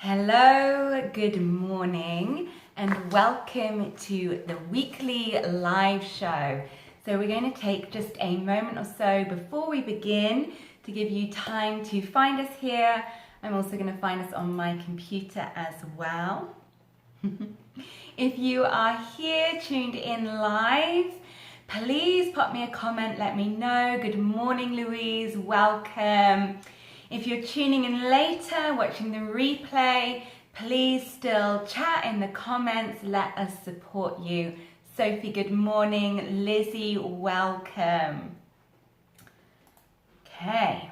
Hello, good morning, and welcome to the weekly live show. So we're going to take just a moment or so before we begin to give you time to find us here. I'm also going to find us on my computer as well. If you are here tuned in live, please pop me a comment, let me know. Good morning, Louise, welcome. If you're tuning in later, watching the replay, please still chat in the comments, let us support you. Sophie, good morning. Lizzie, welcome. Okay,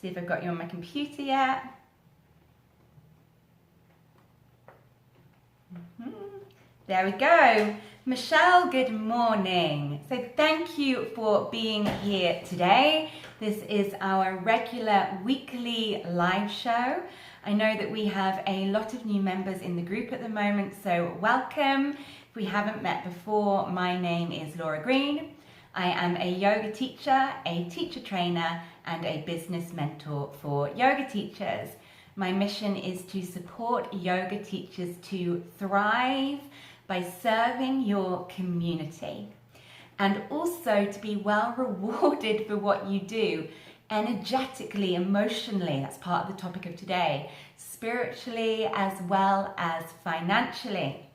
see if I've got you on my computer yet. There we go. Michelle, good morning. So thank you for being here today. This is our regular weekly live show. I know that we have a lot of new members in the group at the moment, so welcome. If we haven't met before, my name is Laura Green. I am a yoga teacher, a teacher trainer, and a business mentor for yoga teachers. My mission is to support yoga teachers to thrive by serving your community, and also to be well rewarded for what you do, energetically, emotionally, that's part of the topic of today, spiritually as well as financially.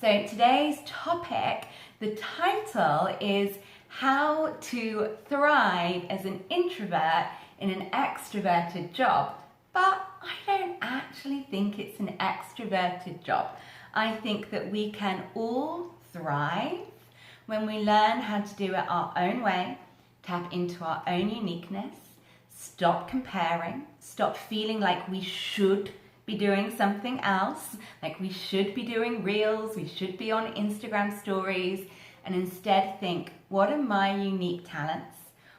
So today's topic, the title is How to Thrive as an Introvert in an Extroverted Job. But I don't actually think it's an extroverted job. I think that we can all thrive when we learn how to do it our own way, tap into our own uniqueness, stop comparing, stop feeling like we should be doing something else, like we should be doing reels, we should be on Instagram stories, and instead think, what are my unique talents?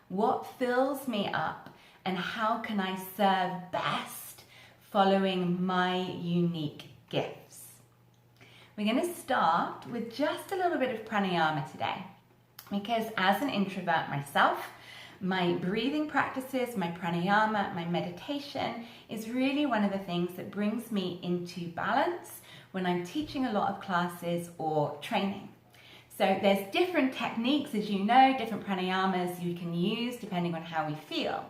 What fills me up? And how can I serve best following my unique gifts? We're going to start with just a little bit of pranayama today, because as an introvert myself, my breathing practices, my pranayama, my meditation is really one of the things that brings me into balance when I'm teaching a lot of classes or training. So there's different techniques, as you know, different pranayamas you can use depending on how we feel.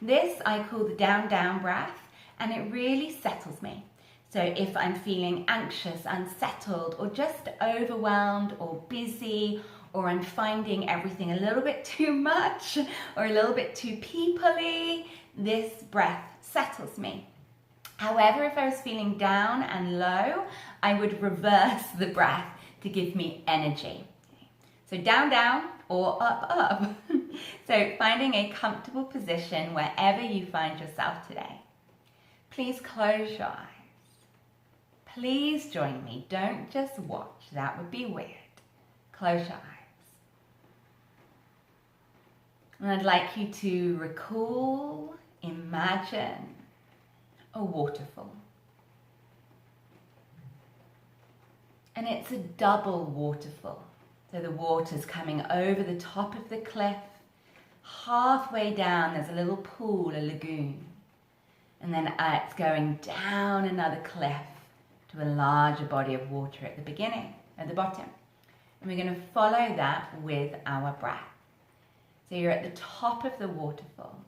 This I call the down breath, and it really settles me. So if I'm feeling anxious, unsettled, or just overwhelmed or busy, or I'm finding everything a little bit too much or a little bit too people-y, this breath settles me. However, if I was feeling down and low, I would reverse the breath to give me energy. So down, or up. So finding a comfortable position wherever you find yourself today. Please close your eyes. Please join me. Don't just watch. That would be weird. Close your eyes. And I'd like you to recall, imagine a waterfall. And it's a double waterfall. So the water's coming over the top of the cliff. Halfway down, there's a little pool, a lagoon. And then it's going down another cliff to a larger body of water at the beginning, at the bottom. And we're going to follow that with our breath. So you're at the top of the waterfall.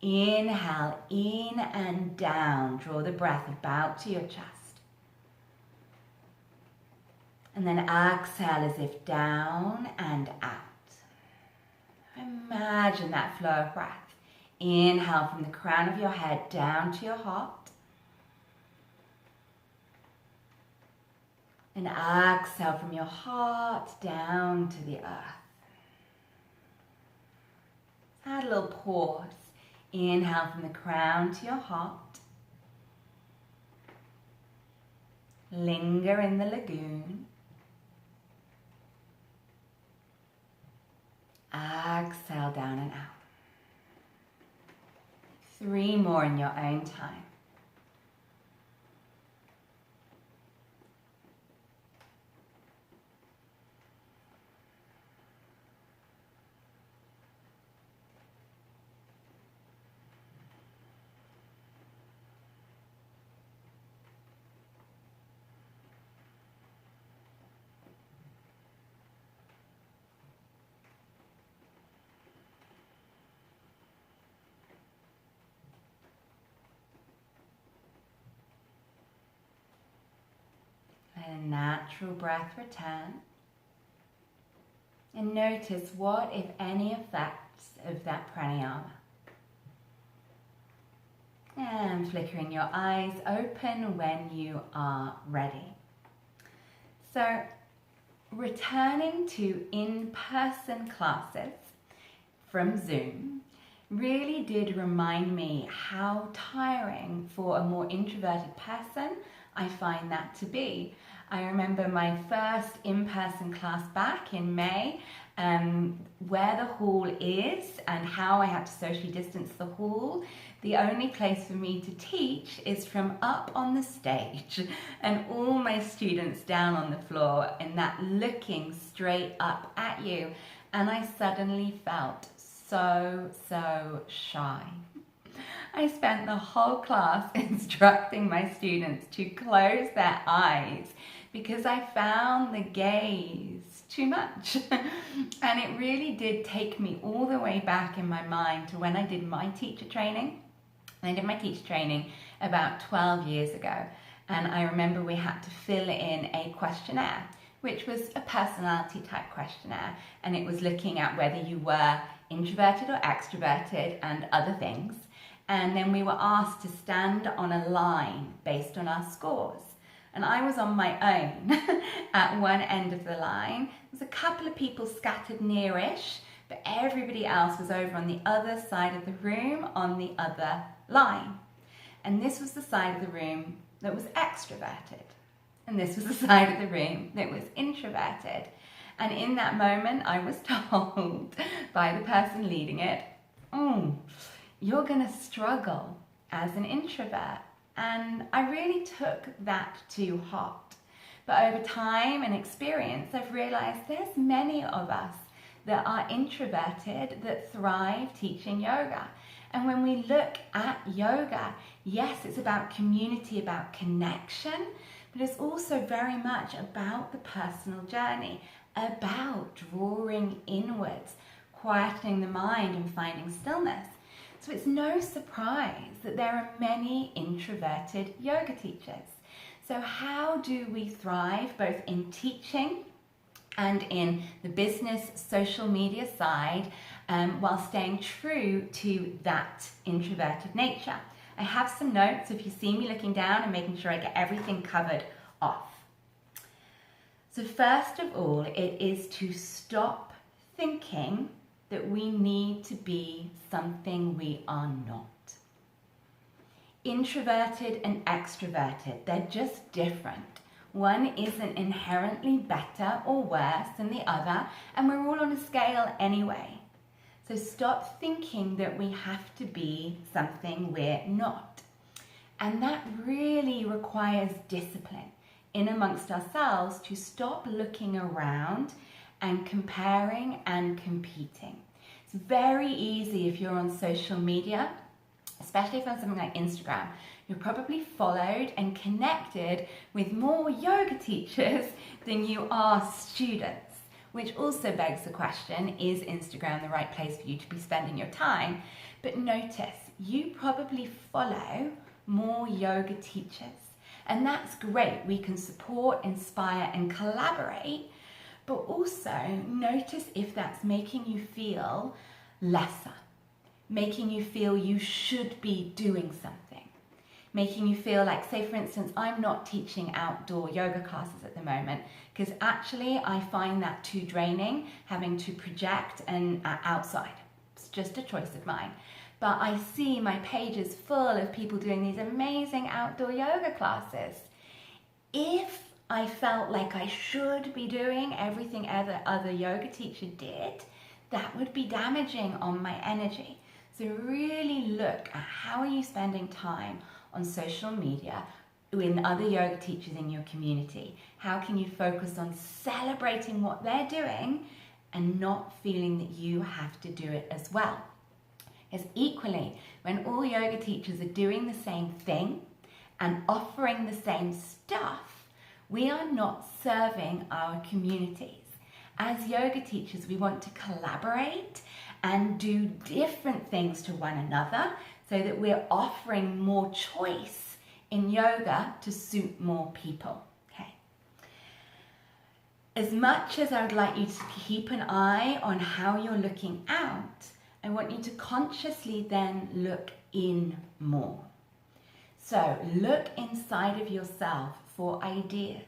Inhale, in and down. Draw the breath about to your chest. And then exhale as if down and out. Imagine that flow of breath. Inhale from the crown of your head down to your heart. And exhale from your heart down to the earth. Add a little pause. Inhale from the crown to your heart. Linger in the lagoon. Exhale down and out. 3 more in your own time. natural breath return. And notice what, if any, effects of that pranayama. And flickering your eyes open when you are ready. So, returning to in-person classes from Zoom really did remind me how tiring for a more introverted person I find that to be. I remember my first in-person class back in May, where the hall is and how I had to socially distance the hall. The only place for me to teach is from up on the stage and all my students down on the floor and that looking straight up at you. And I suddenly felt so shy. I spent the whole class instructing my students to close their eyes because I found the gaze too much. And it really did take me all the way back in my mind to when I did my teacher training. I did my teacher training about 12 years ago. And I remember we had to fill in a questionnaire, which was a personality type questionnaire. And it was looking at whether you were introverted or extroverted and other things. And then we were asked to stand on a line based on our scores. And I was on my own at one end of the line. There was a couple of people scattered nearish, but everybody else was over on the other side of the room on the other line. And this was the side of the room that was extroverted. And this was the side of the room that was introverted. And in that moment, I was told by the person leading it, you're going to struggle as an introvert. And I really took that to heart. But over time and experience, I've realized there's many of us that are introverted that thrive teaching yoga. And when we look at yoga, yes, it's about community, about connection, but it's also very much about the personal journey, about drawing inwards, quietening the mind and finding stillness. So it's no surprise that there are many introverted yoga teachers. So how do we thrive both in teaching and in the business social media side while staying true to that introverted nature? I have some notes if you see me looking down and making sure I get everything covered off. So first of all, it is to stop thinking that we need to be something we are not. Introverted and extroverted, they're just different. One isn't inherently better or worse than the other, and we're all on a scale anyway. So stop thinking that we have to be something we're not. And that really requires discipline in amongst ourselves to stop looking around and comparing and competing. It's very easy if you're on social media, especially if on something like Instagram. You're probably followed and connected with more yoga teachers than you are students, which also begs the question, is Instagram the right place for you to be spending your time? But notice, you probably follow more yoga teachers. And that's great. We can support, inspire, and collaborate. But also notice if that's making you feel lesser, making you feel you should be doing something, making you feel like, say for instance, I'm not teaching outdoor yoga classes at the moment because actually I find that too draining, having to project and outside. It's just a choice of mine. But I see my pages full of people doing these amazing outdoor yoga classes. If I felt like I should be doing everything other yoga teacher did, that would be damaging on my energy. So really look at how are you spending time on social media with other yoga teachers in your community. How can you focus on celebrating what they're doing and not feeling that you have to do it as well? Because equally, when all yoga teachers are doing the same thing and offering the same stuff, we are not serving our communities. As yoga teachers, we want to collaborate and do different things to one another so that we're offering more choice in yoga to suit more people. Okay. As much as I would like you to keep an eye on how you're looking out, I want you to consciously then look in more. So look inside of yourself for ideas,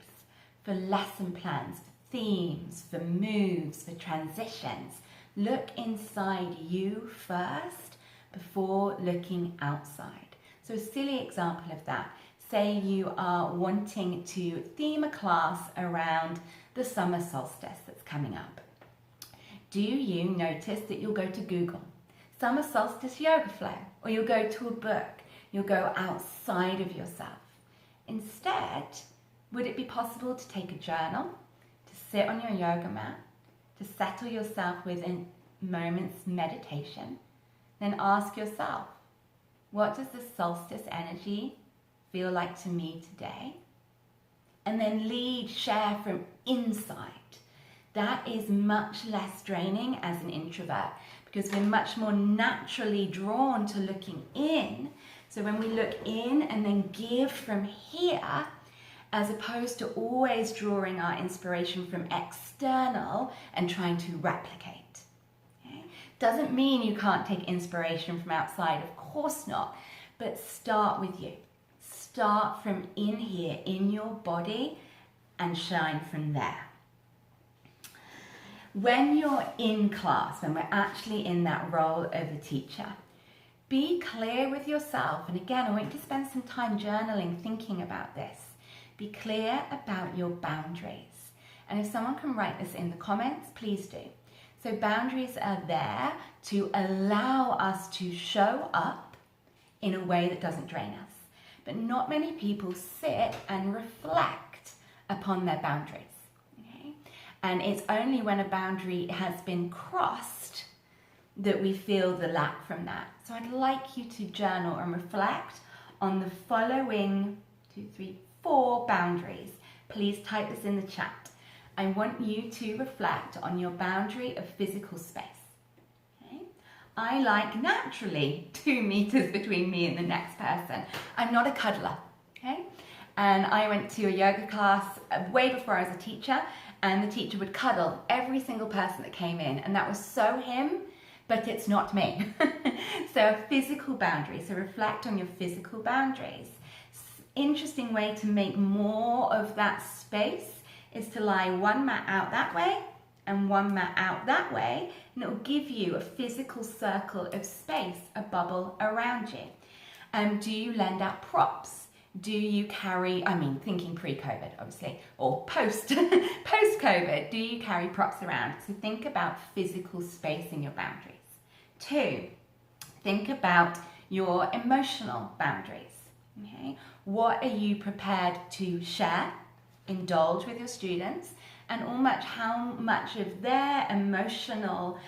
for lesson plans, for themes, for moves, for transitions. Look inside you first before looking outside. So a silly example of that, say you are wanting to theme a class around the summer solstice that's coming up. Do you notice that you'll go to Google, summer solstice yoga flow, or you'll go to a book, you'll go outside of yourself. Instead, would it be possible to take a journal, to sit on your yoga mat, to settle yourself within moments meditation, then ask yourself, what does the solstice energy feel like to me today? And then share from inside. That is much less draining as an introvert because we're much more naturally drawn to looking in. So when we look in and then give from here, as opposed to always drawing our inspiration from external and trying to replicate. Okay? Doesn't mean you can't take inspiration from outside, of course not, but start with you. Start from in here, in your body, and shine from there. When you're in class, when we're actually in that role of a teacher, be clear with yourself. And again, I want you to spend some time journaling, thinking about this. Be clear about your boundaries. And if someone can write this in the comments, please do. So boundaries are there to allow us to show up in a way that doesn't drain us. But not many people sit and reflect upon their boundaries. Okay? And it's only when a boundary has been crossed that we feel the lack from that. So I'd like you to journal and reflect on the following 4 boundaries. Please type this in the chat. I want you to reflect on your boundary of physical space. Okay? I like naturally 2 meters between me and the next person. I'm not a cuddler. Okay? And I went to a yoga class way before I was a teacher, and the teacher would cuddle every single person that came in, and that was so him, but it's not me. So a physical boundary. So reflect on your physical boundaries. Interesting way to make more of that space is to lie one mat out that way and one mat out that way, and it will give you a physical circle of space, a bubble around you. Do you lend out props? Do you carry, thinking pre-COVID obviously, or post-COVID, do you carry props around? So think about physical space in your boundaries. 2, think about your emotional boundaries. Okay? What are you prepared to share, indulge with your students, and how much of their emotional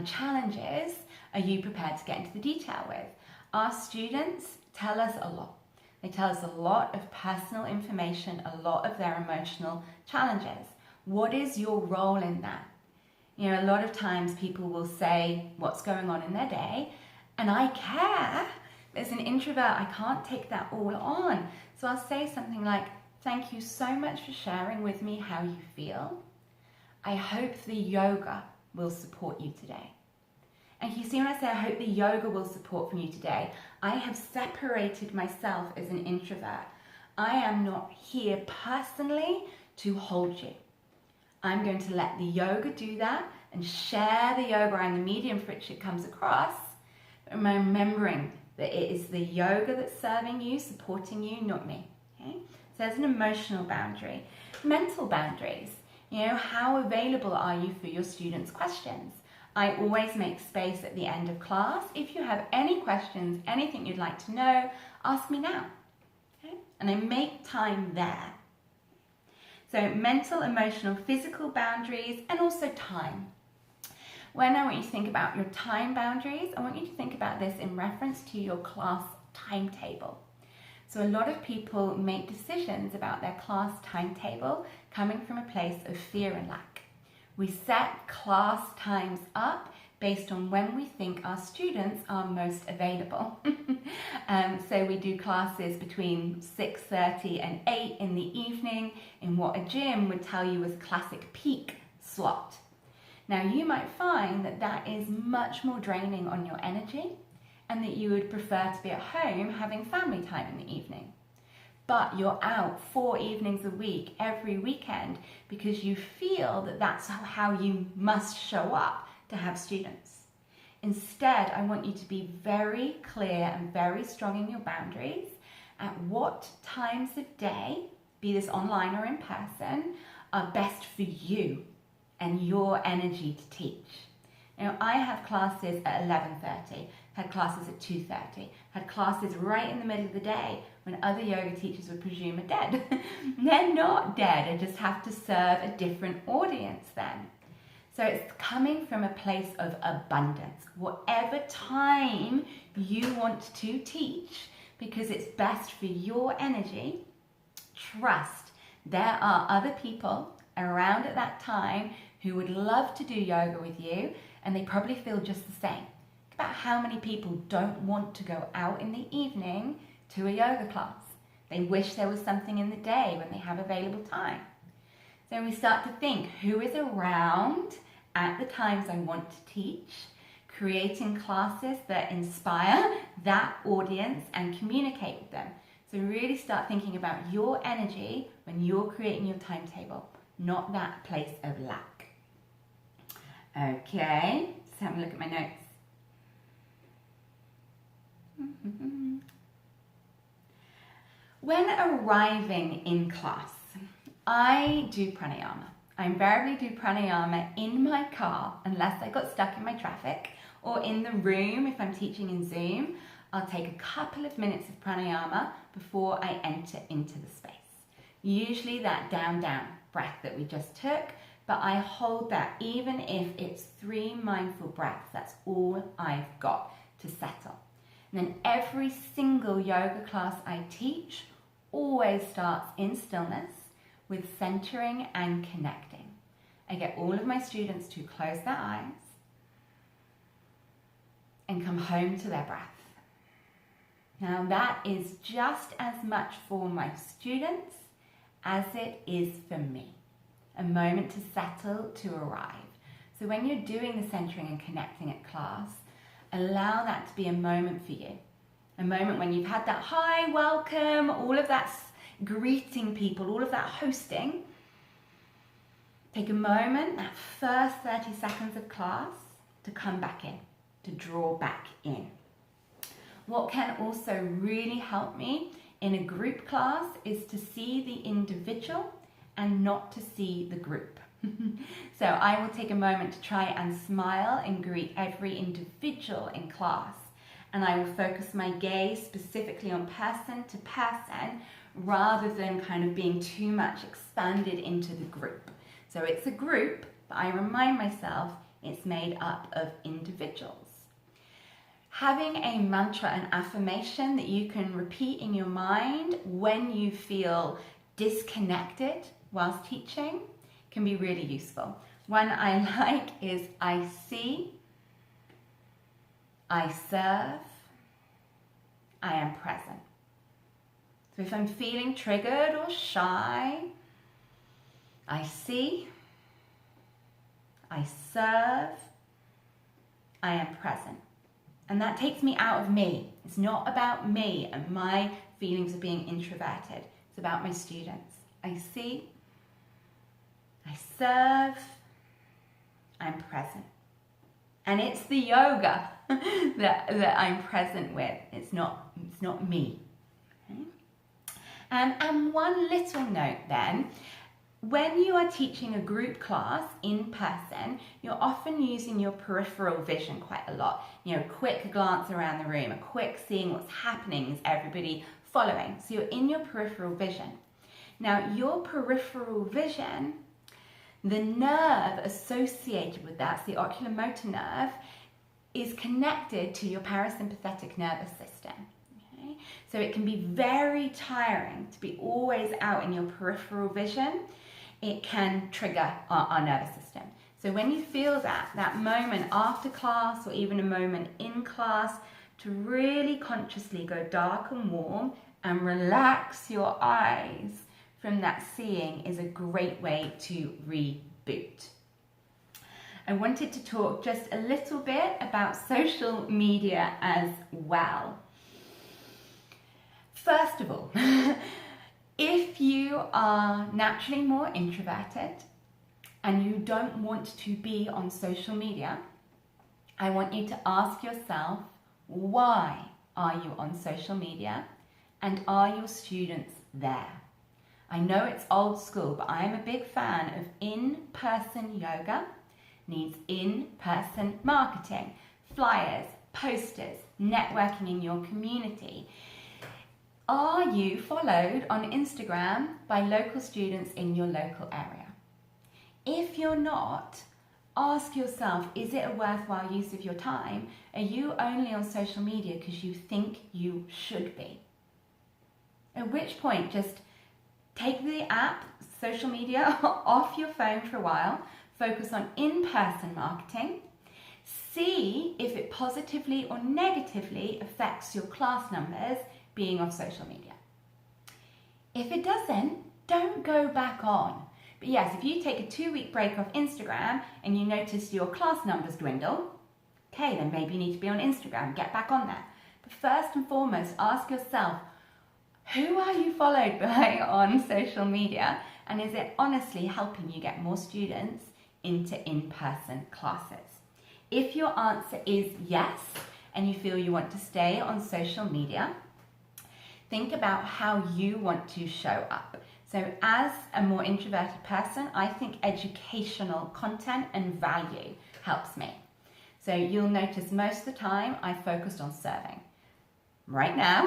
challenges are you prepared to get into the detail with? Our students tell us a lot. They tell us a lot of personal information, a lot of their emotional challenges. What is your role in that? You know, a lot of times people will say what's going on in their day, and I care. As an introvert, I can't take that all on. So I'll say something like, thank you so much for sharing with me how you feel. I hope the yoga will support you today. And you see when I say I hope the yoga will support from you today, I have separated myself as an introvert. I am not here personally to hold you. I'm going to let the yoga do that and share the yoga and the medium for which it comes across, remembering that it is the yoga that's serving you, supporting you, not me. Okay? So there's an emotional boundary. Mental boundaries. You know, how available are you for your students' questions? I always make space at the end of class. If you have any questions, anything you'd like to know, ask me now. Okay? And I make time there. So mental, emotional, physical boundaries, and also time. When I want you to think about your time boundaries, I want you to think about this in reference to your class timetable. So a lot of people make decisions about their class timetable coming from a place of fear and lack. We set class times up based on when we think our students are most available. So we do classes between 6:30 and 8 in the evening in what a gym would tell you is classic peak slot. Now you might find that that is much more draining on your energy and that you would prefer to be at home having family time in the evening. But you're out 4 evenings a week, every weekend, because you feel that that's how you must show up to have students. Instead, I want you to be very clear and very strong in your boundaries at what times of day, be this online or in person, are best for you and your energy to teach. Now, I have classes at 11:30, had classes at 2:30, had classes right in the middle of the day when other yoga teachers would presume are dead. They're not dead, I just have to serve a different audience then. So it's coming from a place of abundance. Whatever time you want to teach, because it's best for your energy, trust there are other people around at that time who would love to do yoga with you, and they probably feel just the same. Think about how many people don't want to go out in the evening to a yoga class. They wish there was something in the day when they have available time. So we start to think, who is around at the times I want to teach, creating classes that inspire that audience and communicate with them. So really start thinking about your energy when you're creating your timetable, not that place of lack. Okay, let's have a look at my notes. When arriving in class, I do pranayama. I invariably do pranayama in my car unless I got stuck in my traffic, or in the room if I'm teaching in Zoom. I'll take a couple of minutes of pranayama before I enter into the space. Usually that down breath that we just took, but I hold that even if it's 3 mindful breaths. That's all I've got to settle. And then every single yoga class I teach always starts in stillness with centering and connecting. I get all of my students to close their eyes and come home to their breath. Now that is just as much for my students as it is for me. A moment to settle, to arrive. So when you're doing the centering and connecting at class, allow that to be a moment for you. A moment when you've had that hi, welcome, all of that greeting people, all of that hosting. Take a moment, that first 30 seconds of class, to come back in, to draw back in. What can also really help me in a group class is to see the individual and not to see the group. So I will take a moment to try and smile and greet every individual in class. And I will focus my gaze specifically on person to person rather than kind of being too much expanded into the group. So it's a group, but I remind myself it's made up of individuals. Having a mantra, an affirmation that you can repeat in your mind when you feel disconnected whilst teaching can be really useful. One I like is I see, I serve, I am present. So if I'm feeling triggered or shy, I see, I serve, I am present. And that takes me out of me. It's not about me and my feelings of being introverted. It's about my students. I see, I serve, I'm present. And it's the yoga that I'm present with. It's not me. Okay? And one little note then, when you are teaching a group class in person, you're often using your peripheral vision quite a lot. You know, quick glance around the room, a quick seeing what's happening, is everybody following? So you're in your peripheral vision. Now, your peripheral vision, the nerve associated with that, so the oculomotor nerve, is connected to your parasympathetic nervous system. Okay? So it can be very tiring to be always out in your peripheral vision. It can trigger our nervous system. So when you feel that moment after class or even a moment in class, to really consciously go dark and warm and relax your eyes from that seeing is a great way to reboot. I wanted to talk just a little bit about social media as well. First of all, if you are naturally more introverted and you don't want to be on social media, I want you to ask yourself, why are you on social media and are your students there? I know it's old school, but I am a big fan of in-person yoga needs in-person marketing, flyers, posters, networking in your community. Are you followed on Instagram by local students in your local area? If you're not, ask yourself, is it a worthwhile use of your time? Are you only on social media because you think you should be? At which point, just take the app, social media, off your phone for a while, focus on in-person marketing, see if it positively or negatively affects your class numbers being off social media. If it doesn't, don't go back on. But yes, if you take a 2-week break off Instagram and you notice your class numbers dwindle, okay, then maybe you need to be on Instagram, get back on there. But first and foremost, ask yourself, who are you followed by on social media? And is it honestly helping you get more students into in-person classes? If your answer is yes, and you feel you want to stay on social media, think about how you want to show up. So as a more introverted person, I think educational content and value helps me. So you'll notice most of the time I focused on serving. Right now,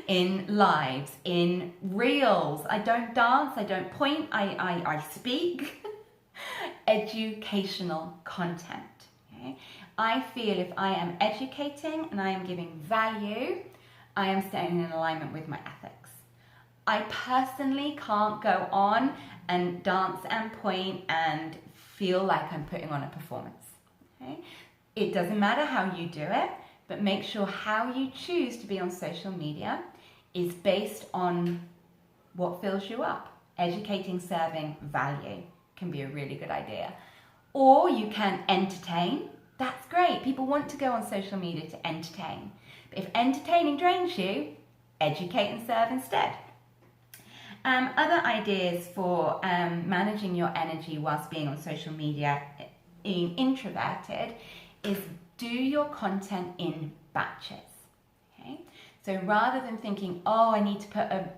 in lives, in reels, I don't dance, I don't point, I speak. Educational content. Okay? I feel if I am educating and I am giving value, I am staying in alignment with my ethics. I personally can't go on and dance and point and feel like I'm putting on a performance. Okay? It doesn't matter how you do it, but make sure how you choose to be on social media is based on what fills you up. Educating, serving, value can be a really good idea. Or you can entertain. That's great. People want to go on social media to entertain. But if entertaining drains you, educate and serve instead. Other ideas for managing your energy whilst being on social media, being introverted, is do your content in batches. Okay? So rather than thinking, oh, I need to put a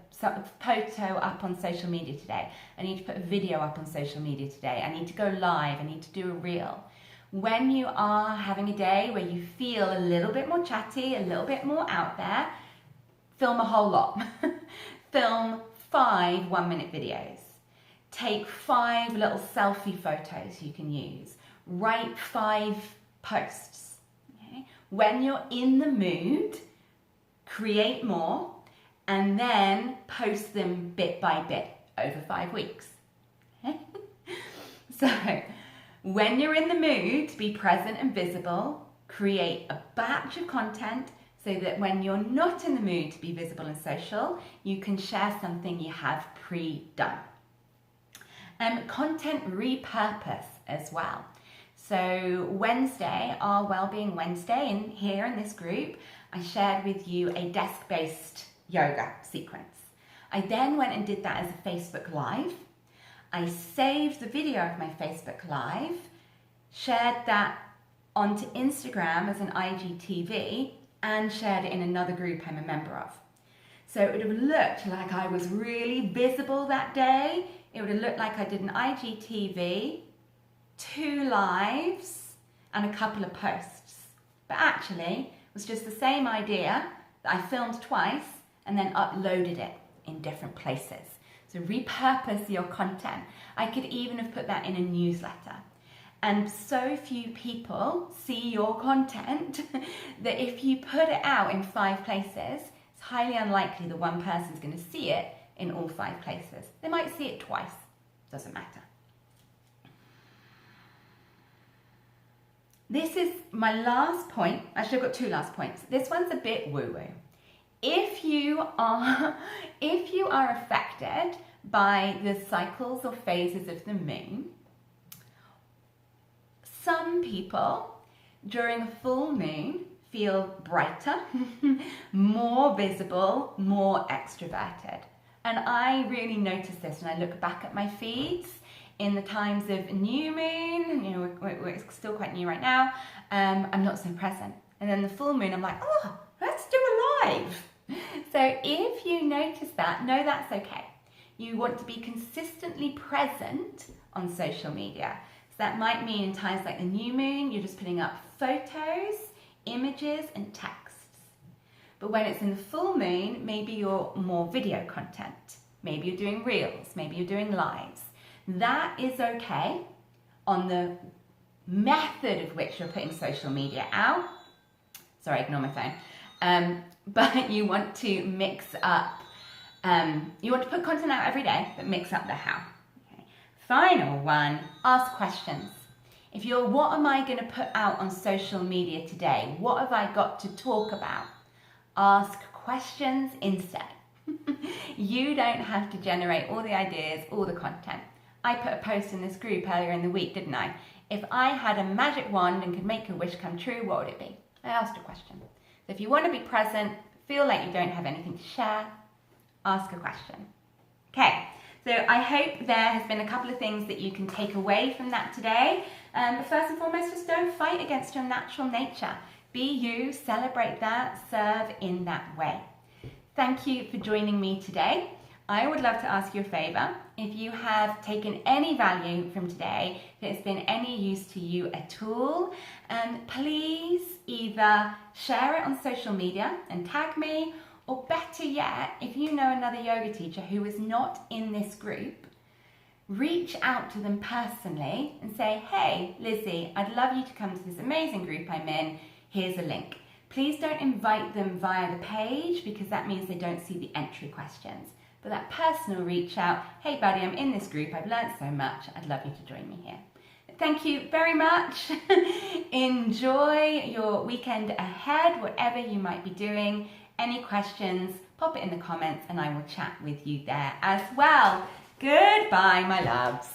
photo up on social media today, I need to put a video up on social media today, I need to go live, I need to do a reel. When you are having a day where you feel a little bit more chatty, a little bit more out there, film a whole lot. Film 5 1-minute videos. Take 5 little selfie photos you can use. Write 5 posts. Okay? When you're in the mood, create more and then post them bit by bit over 5 weeks. Okay? So, when you're in the mood to be present and visible, create a batch of content so that when you're not in the mood to be visible and social, you can share something you have pre-done. Content repurpose as well. So Wednesday, our Wellbeing Wednesday, and here in this group, I shared with you a desk-based yoga sequence. I then went and did that as a Facebook Live. I saved the video of my Facebook Live, shared that onto Instagram as an IGTV, and shared it in another group I'm a member of. So it would have looked like I was really visible that day. It would have looked like I did an IGTV, 2 lives, and a couple of posts. But actually, it was just the same idea that I filmed twice and then uploaded it in different places. So repurpose your content. I could even have put that in a newsletter. And so few people see your content that if you put it out in 5 places, it's highly unlikely that one person's going to see it in all 5 places. They might see it twice. Doesn't matter. this is my last point. Actually, I've got two last points. This one's a bit woo-woo. If you are affected by the cycles or phases of the moon, some people during a full moon feel brighter, more visible, more extroverted. And I really notice this when I look back at my feeds in the times of new moon. You know, we're still quite new right now. I'm not so present. And then the full moon, I'm like, oh, let's do a live. So if you notice that, know that's okay. You want to be consistently present on social media. So that might mean in times like the new moon, you're just putting up photos, images, and texts. But when it's in the full moon, maybe you're more video content. Maybe you're doing reels, maybe you're doing lives. That is okay on the method of which you're putting social media out. Sorry, ignore my phone. But you want to mix up, you want to put content out every day, but mix up the how. Okay. Final one, ask questions. If you're, what am I going to put out on social media today? What have I got to talk about? Ask questions instead. You don't have to generate all the ideas, all the content. I put a post in this group earlier in the week, didn't I? If I had a magic wand and could make a wish come true, what would it be? I asked a question. So if you want to be present, feel like you don't have anything to share, ask a question. Okay, so I hope there has been a couple of things that you can take away from that today. But first and foremost, just don't fight against your natural nature. Be you, celebrate that, serve in that way. Thank you for joining me today. I would love to ask you a favor. If you have taken any value from today, if it's been any use to you at all, please either share it on social media and tag me, or better yet, if you know another yoga teacher who is not in this group, reach out to them personally and say, hey, Lizzie, I'd love you to come to this amazing group I'm in. Here's a link. Please don't invite them via the page because that means they don't see the entry questions. But that personal reach out, hey buddy, I'm in this group, I've learned so much, I'd love you to join me here. Thank you very much. Enjoy your weekend ahead, whatever you might be doing. Any questions, pop it in the comments and I will chat with you there as well. Goodbye, my loves.